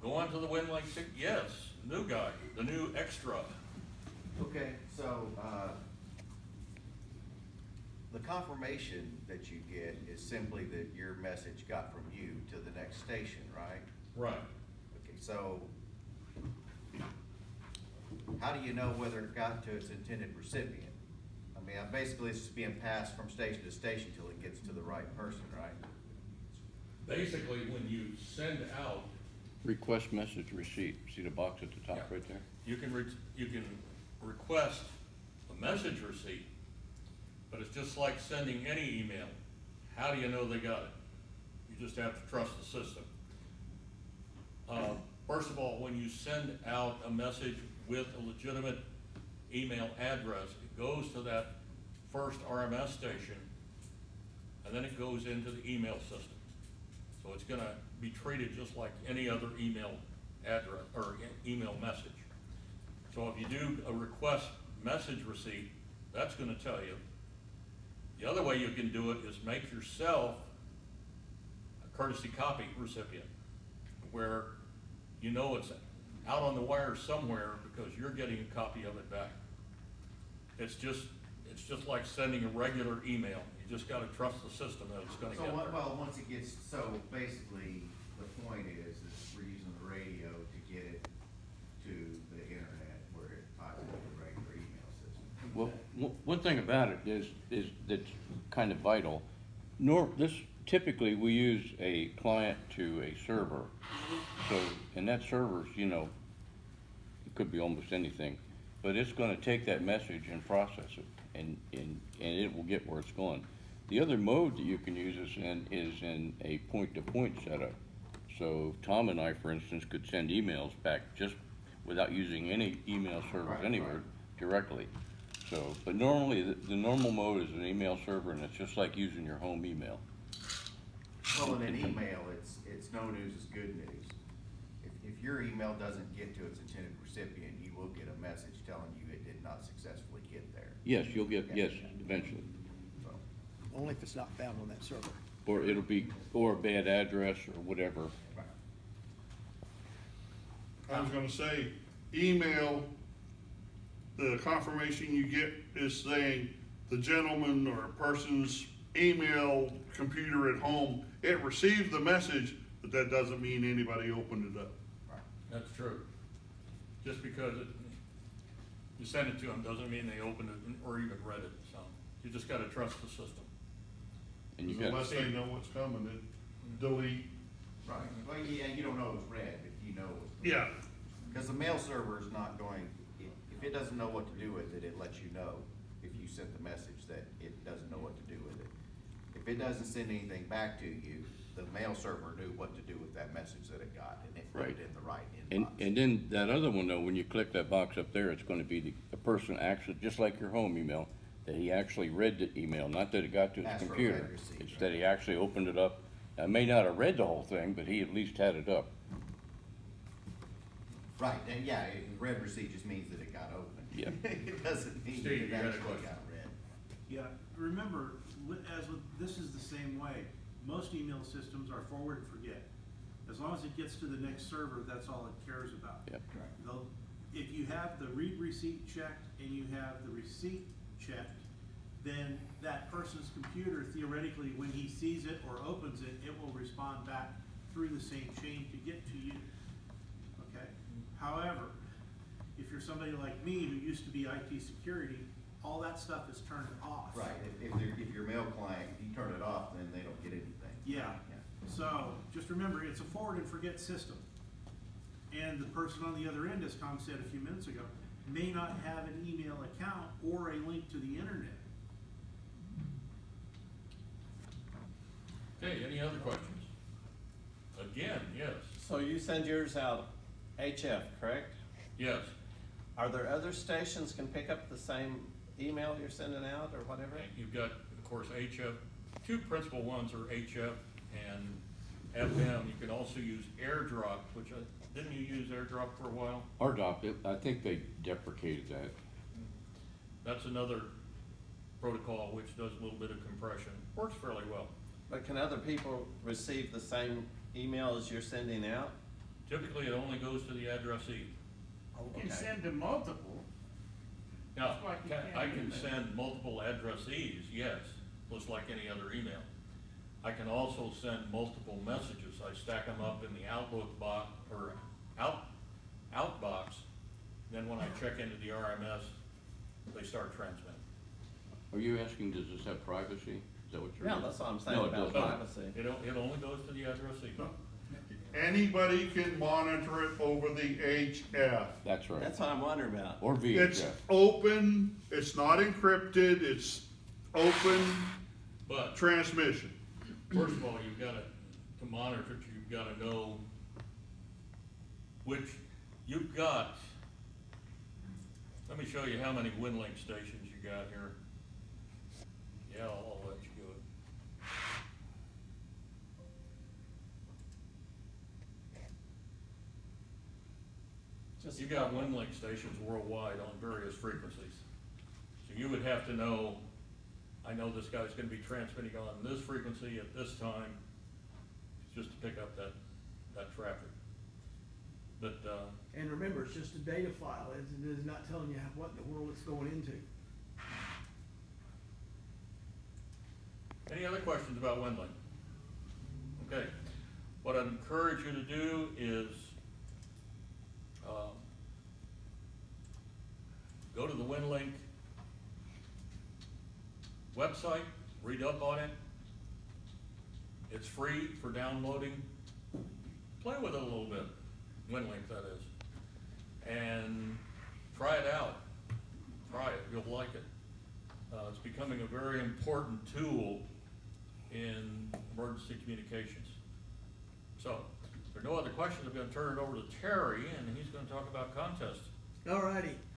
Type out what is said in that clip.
Go on to the WinLink, yes, new guy, the new extra. Okay, so, the confirmation that you get is simply that your message got from you to the next station, right? Right. Okay, so how do you know whether it got to its intended recipient? I mean, basically, it's just being passed from station to station till it gets to the right person, right? Basically, when you send out, Request message receipt. See the box at the top Yeah. right there? you can request a message receipt, but it's just like sending any email. How do you know they got it? You just have to trust the system. First of all, when you send out a message with a legitimate email address, it goes to that first RMS station, and then it goes into the email system. So it's gonna be treated just like any other email address, or email message. So if you do a request message receipt, that's gonna tell you. The other way you can do it is make yourself a courtesy copy recipient, where you know it's out on the wire somewhere because you're getting a copy of it back. It's just like sending a regular email. You just gotta trust the system that it's gonna So, get there. well, once it gets, so basically, the point is we're using the radio to get it to the internet where it ties into the regular email system. Well, one thing about it is that's kind of vital. Typically, we use a client to a server. So, and that server's, it could be almost anything, but it's gonna take that message and process it, and it will get where it's going. The other mode that you can use is in a point-to-point setup. So Tom and I, for instance, could send emails back just without using any email servers Right, anywhere right. directly. So, but normally, the normal mode is an email server, and it's just like using your home email. Well, in an email, it's no news is good news. If your email doesn't get to its intended recipient, you will get a message telling you it did not successfully get there. Yes, you'll get, yes, eventually. So, Only if it's not found on that server. Or it'll be, or a bad address or whatever. right. I was gonna say, email, the confirmation you get is saying the gentleman or person's email computer at home, it received the message, but that doesn't mean anybody opened it up. Right. That's true. Just because you send it to them doesn't mean they opened it or even read it, so you just gotta trust the system. And you Unless got, they know what's coming, it delete. Right, well, yeah, you don't know it was read, but you know it was read. Yeah, Because the mail server is not going, if it doesn't know what to do with it, it lets you know if you sent the message that it doesn't know what to do with it. If it doesn't send anything back to you, the mail server knew what to do with that message that it got, and it put Right. it in the right and inbox. then that other one though, when you click that box up there, it's gonna be the person actually, just like your home email, that he actually read the email, not that it got to his Ask for a computer. read receipt, It's right. that he actually opened it up. I may not have read the whole thing, but he at least had it up. Right, and yeah, read receipt just means that it got opened. Yeah. It doesn't mean that Steve, it you got a actually question? got read. Yeah, remember, this is the same way. Most email systems are forward and forget. As long as it gets to the next server, that's all it cares about. Yep. If you have the read receipt checked and you have the receipt checked, then that person's computer theoretically, when he sees it or opens it, it will respond back through the same chain to get to you. Okay? However, if you're somebody like me who used to be IT security, all that stuff is turned off. Right, if your mail client, you turn it off, then they don't get anything. Yeah. So just remember, it's a forward and forget system. And the person on the other end, as Tom said a few minutes ago, may not have an email account or a link to the internet. Okay, any other questions? Again, yes, So you send yours out HF, correct? yes. Are there other stations can pick up the same email you're sending out or whatever? You've got, of course, HF, two principal ones are HF and FM. You can also use AirDrop, which didn't you use AirDrop for a while? RDOF, I think they deprecated that. That's another protocol which does a little bit of compression. Works fairly well. But can other people receive the same email as you're sending out Typically, it only goes to the addressee. You can Okay. send to multiple. Now, Just like you can I can email. send multiple addressees, yes, just like any other email. I can also send multiple messages. I stack them up in the Outlook box, or outbox. Then when I check into the RMS, they start transmitting. Are you asking, does this have privacy? Is that what you're? Yeah, that's what I'm saying No, it about doesn't. privacy. It only goes to the addressee. Anybody can monitor it over the HF. That's right. That's what I'm wondering about. Or It's VHF. open, it's not encrypted, it's open But transmission. first of all, you've gotta, to monitor it, you've gotta know which, you've got, let me show you how many WinLink stations you got here. Yeah, I'll let you do it. Just You got WinLink stations worldwide on various frequencies. So you would have to know, I know this guy's gonna be transmitting on this frequency at this time, just to pick up that traffic. But, And remember, it's just a data file, it is not telling you what in the world it's going into. any other questions about WinLink? Okay, what I'd encourage you to do is, go to the WinLink website, read up on it. It's free for downloading. Play with it a little bit, WinLink that is. And try it out. Try it, you'll like it. It's becoming a very important tool in emergency communications. So, if there are no other questions, I'm gonna turn it over to Terry, and he's gonna talk about contests. Alrighty,